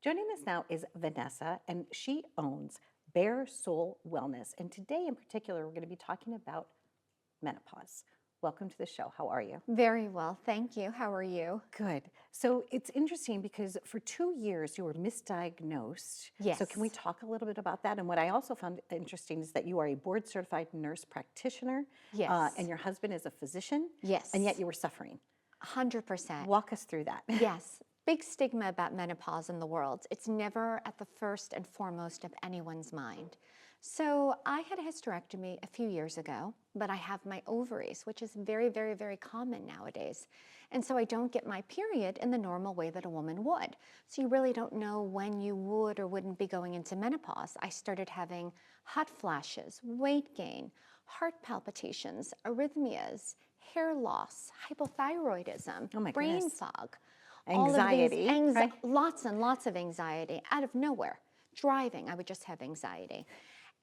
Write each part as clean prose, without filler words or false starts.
Joining us now is Vanessa, and she owns Bare Soul Wellness. And today in particular, we're going to be talking about menopause. Welcome to the show. How are you? Very well, thank you. How are you? Good. So it's interesting because for 2 years you were misdiagnosed. Yes. So can we talk a little bit about that? And what I also found interesting is that you are a board certified nurse practitioner. Yes. And your husband is a physician. Yes. And yet you were suffering. 100%. Walk us through that. Yes. Big stigma about menopause in the world. It's never at the first and foremost of anyone's mind. So I had a hysterectomy a few years ago, but I have my ovaries, which is very, very, very common nowadays. And so I don't get my period in the normal way that a woman would. So you really don't know when you would or wouldn't be going into menopause. I started having hot flashes, weight gain, heart palpitations, arrhythmias, hair loss, hypothyroidism, Oh my brain goodness. fog. Anxiety, All of these right? Lots and lots of anxiety out of nowhere. Driving, I would just have anxiety.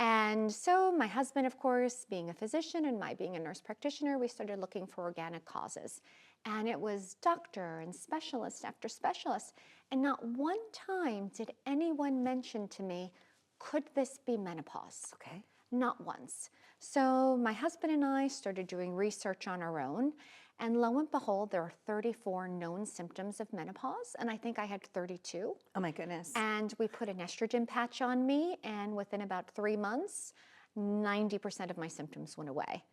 And so my husband, of course, being a physician and my being a nurse practitioner, we started looking for organic causes. And it was doctor and specialist after specialist. And not one time did anyone mention to me, could this be menopause? Okay. Not once. So my husband and I started doing research on our own, and lo and behold, there are 34 known symptoms of menopause, and I think I had 32. Oh my goodness. And we put an estrogen patch on me, and within about 3 months, 90% of my symptoms went away,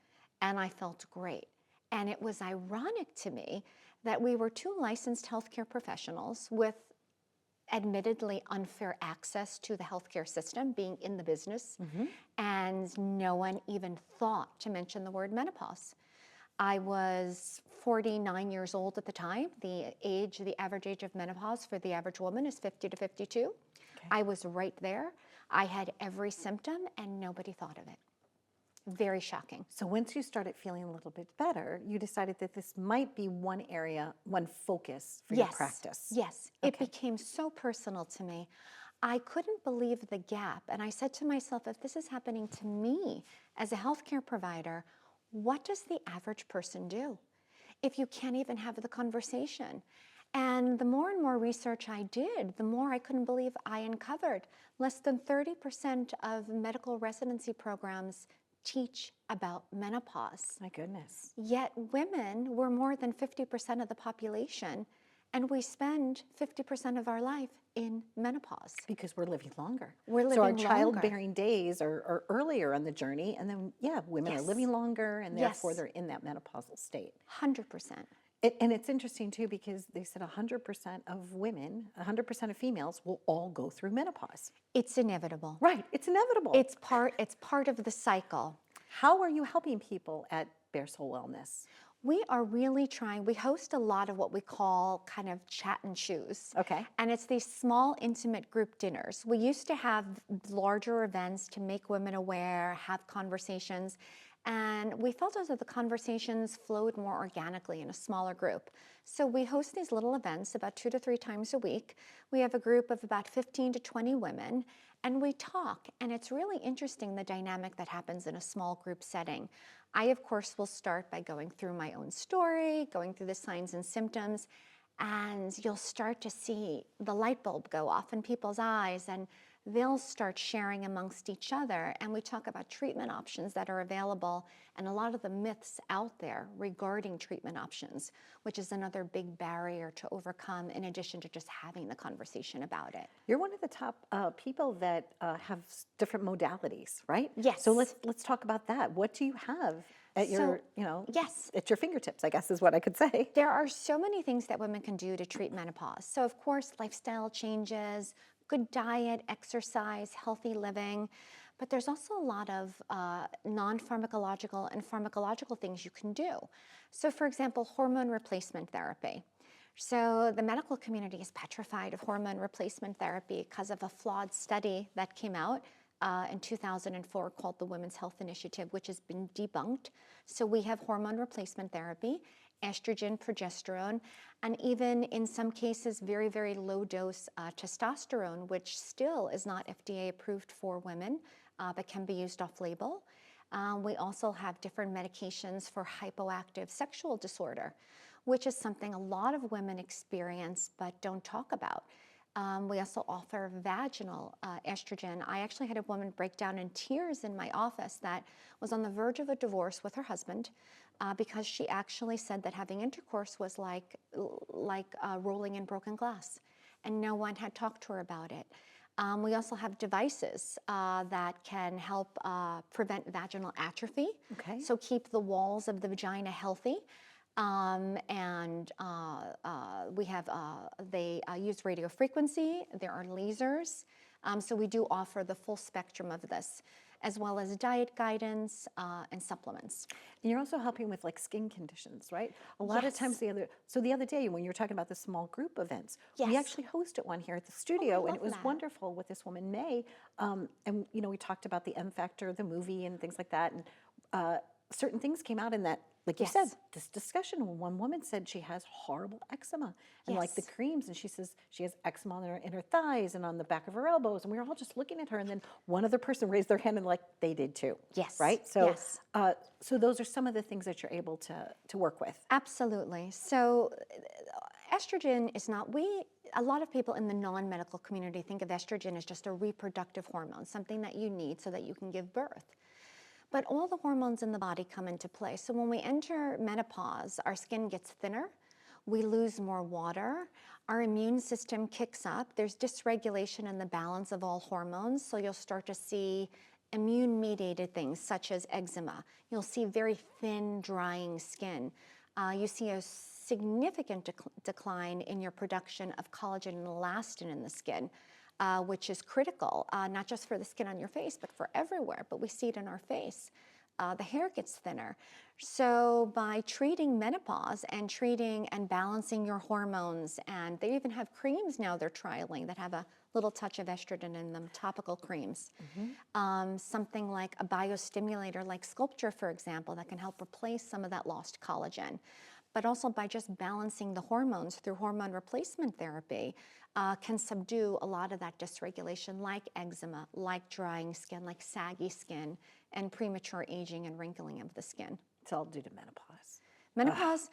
and I felt great. And it was ironic to me that we were two licensed healthcare professionals with admittedly unfair access to the healthcare system, being in the business, and no one even thought to mention the word menopause. I was 49 years old at the time. The average age of menopause for the average woman is 50 to 52. Okay. I was right there. I had every symptom and nobody thought of it. Very shocking. So once you started feeling a little bit better, you decided that this might be one area, one focus for your practice. Yes, Okay. it became so personal to me. I couldn't believe the gap. And I said to myself, if this is happening to me as a healthcare provider, what does the average person do if you can't even have the conversation? And the more and more research I did, the more I couldn't believe I uncovered. Less than 30% of medical residency programs teach about menopause. My goodness. Yet women were more than 50% of the population, and we spend 50% of our life in menopause. Because we're living longer. We're living so our longer. childbearing days are earlier on the journey, and then, yeah, women are Yes. living longer, and therefore Yes. they're in that menopausal state. 100%. And it's interesting, too, because they said 100% of women, 100% of females will all go through menopause. It's inevitable. Right. It's inevitable. It's part of the cycle. How are you helping people at Bare Soul Wellness? We are really trying. We host a lot of what we call kind of chat and choose. Okay. And it's these small, intimate group dinners. We used to have larger events to make women aware, have conversations. And we felt as though the conversations flowed more organically in a smaller group. So we host these little events about 2 to 3 times a week. We have a group of about 15 to 20 women, and we talk. And it's really interesting, the dynamic that happens in a small group setting. I, of course, will start by going through my own story, going through the signs and symptoms, and you'll start to see the light bulb go off in people's eyes, and they'll start sharing amongst each other. And we talk about treatment options that are available and a lot of the myths out there regarding treatment options, which is another big barrier to overcome, in addition to just having the conversation about it. You're one of the top people that have different modalities, right? Yes. So let's talk about that. What do you have at your, Yes. at your fingertips, I guess is what I could say. There are so many things that women can do to treat menopause. So of course, lifestyle changes, good diet, exercise, healthy living, but there's also a lot of non-pharmacological and pharmacological things you can do. So for example, hormone replacement therapy. So the medical community is petrified of hormone replacement therapy because of a flawed study that came out in 2004 called the Women's Health Initiative, which has been debunked. So we have hormone replacement therapy, estrogen, progesterone, and even in some cases, very, very low dose testosterone, which still is not FDA approved for women, but can be used off label. We also have different medications for hypoactive sexual disorder, which is something a lot of women experience but don't talk about. We also offer vaginal estrogen. I actually had a woman break down in tears in my office that was on the verge of a divorce with her husband because she actually said that having intercourse was like rolling in broken glass, and no one had talked to her about it. We also have devices that can help prevent vaginal atrophy, Okay. so keep the walls of the vagina healthy. We have, they use radio frequency, there are lasers. So we do offer the full spectrum of this, as well as diet guidance and supplements. And you're also helping with like skin conditions, right? A lot of times Yes. the other day when you were talking about the small group events, we Yes. actually hosted one here at the studio, and love it was that. wonderful with this woman, May. And we talked about the M Factor, the movie, and things like that. And certain things came out in that, like you said, Yes. this discussion. One woman said she has horrible eczema and like the Yes. creams, and she says she has eczema in her thighs and on the back of her elbows. And we were all just looking at her, and then one other person raised their hand and like they did too. Yes. Right. So, Yes. so those are some of the things that you're able to work with. Absolutely. So estrogen is not, a lot of people in the non-medical community think of estrogen as just a reproductive hormone, something that you need so that you can give birth. But all the hormones in the body come into play. So when we enter menopause, our skin gets thinner, we lose more water, our immune system kicks up, there's dysregulation in the balance of all hormones, so you'll start to see immune-mediated things such as eczema. You'll see very thin, drying skin. You see a significant decline in your production of collagen and elastin in the skin. Which is critical, not just for the skin on your face, but for everywhere. But we see it in our face. The hair gets thinner. So by treating menopause and treating and balancing your hormones, and they even have creams now they're trialing that have a little touch of estrogen in them, topical creams. Something like a biostimulator like Sculpture, for example, that can help replace some of that lost collagen. But also by just balancing the hormones through hormone replacement therapy can subdue a lot of that dysregulation like eczema, like drying skin, like saggy skin, and premature aging and wrinkling of the skin. It's all due to menopause. Menopause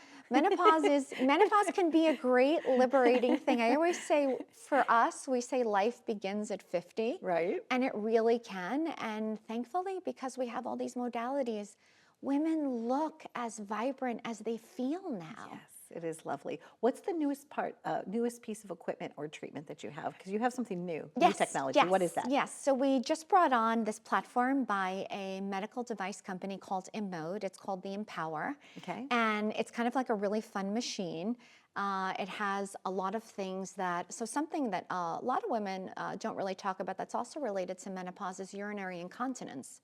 can be a great liberating thing. I always say for us, we say life begins at 50. Right. And it really can. And thankfully, because we have all these modalities, women look as vibrant as they feel now. Yes, it is lovely. What's the newest piece of equipment or treatment that you have? Because you have something new technology. What is that? Yes, so we just brought on this platform by a medical device company called Immode. It's called the Empower. Okay. And it's kind of like a really fun machine. It has a lot of things something that a lot of women don't really talk about that's also related to menopause is urinary incontinence.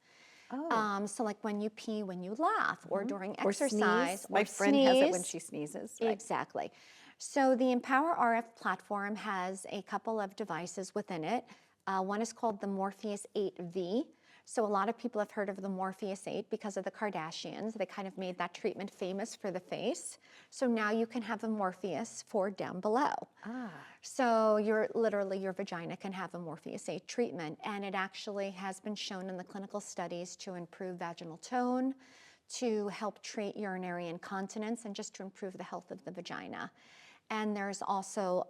Oh. So like when you pee, when you laugh, or during Or exercise, sneeze. My friend has it when she sneezes. Right. Exactly. So the Empower RF platform has a couple of devices within it. One is called the Morpheus 8V. So a lot of people have heard of the Morpheus 8 because of the Kardashians. They kind of made that treatment famous for the face. So now you can have a Morpheus for down below. So your vagina can have a Morpheus 8 treatment, and it actually has been shown in the clinical studies to improve vaginal tone, to help treat urinary incontinence, and just to improve the health of the vagina. And there's also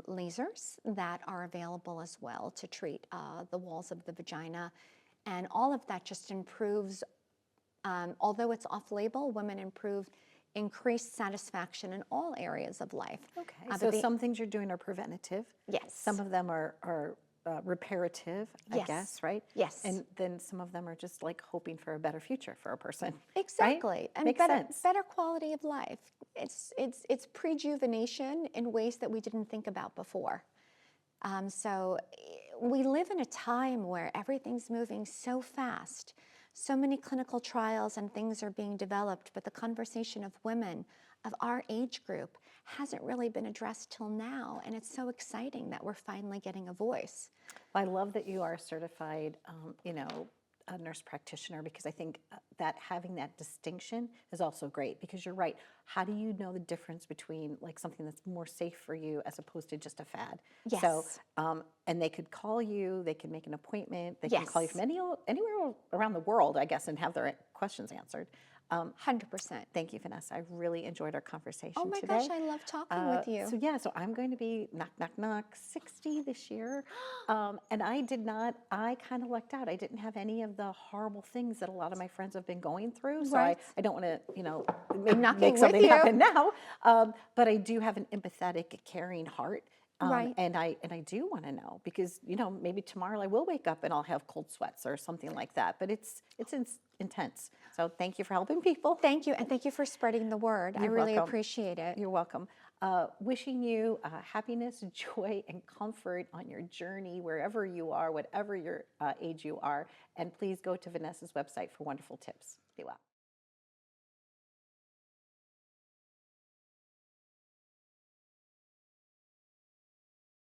lasers that are available as well to treat the walls of the vagina. And all of that just improves, although it's off-label, women improve increased satisfaction in all areas of life. Okay. So some things you're doing are preventative. Yes. Some of them are reparative, I guess, right? Yes. And then some of them are just like hoping for a better future for a person. Exactly. Right? And Makes sense. better quality of life. It's prejuvenation in ways that we didn't think about before. So we live in a time where everything's moving so fast. So many clinical trials and things are being developed, but the conversation of women of our age group hasn't really been addressed till now. And it's so exciting that we're finally getting a voice. I love that you are certified, a nurse practitioner, because I think that having that distinction is also great, because you're right. How do you know the difference between like something that's more safe for you as opposed to just a fad? Yes. So, and they could call you, they can make an appointment, they can call you from anywhere around the world, I guess, and have their questions answered. 100%. Thank you, Vanessa. I really enjoyed our conversation Oh my today. gosh, I love talking with you. So yeah, so I'm going to be knock, knock, knock, 60 this year. And I kind of lucked out. I didn't have any of the horrible things that a lot of my friends have been going through. So Right. I don't want to, I'm knocking make with something you. happen now. But I do have an empathetic, caring heart. Right. And I do want to know because, maybe tomorrow I will wake up and I'll have cold sweats or something like that. But it's intense. So thank you for helping people. Thank you, and thank you for spreading the word. I You're really welcome. appreciate it. You're welcome. Wishing you happiness, joy, and comfort on your journey, wherever you are, whatever your age you are. And please go to Vanessa's website for wonderful tips. Be well.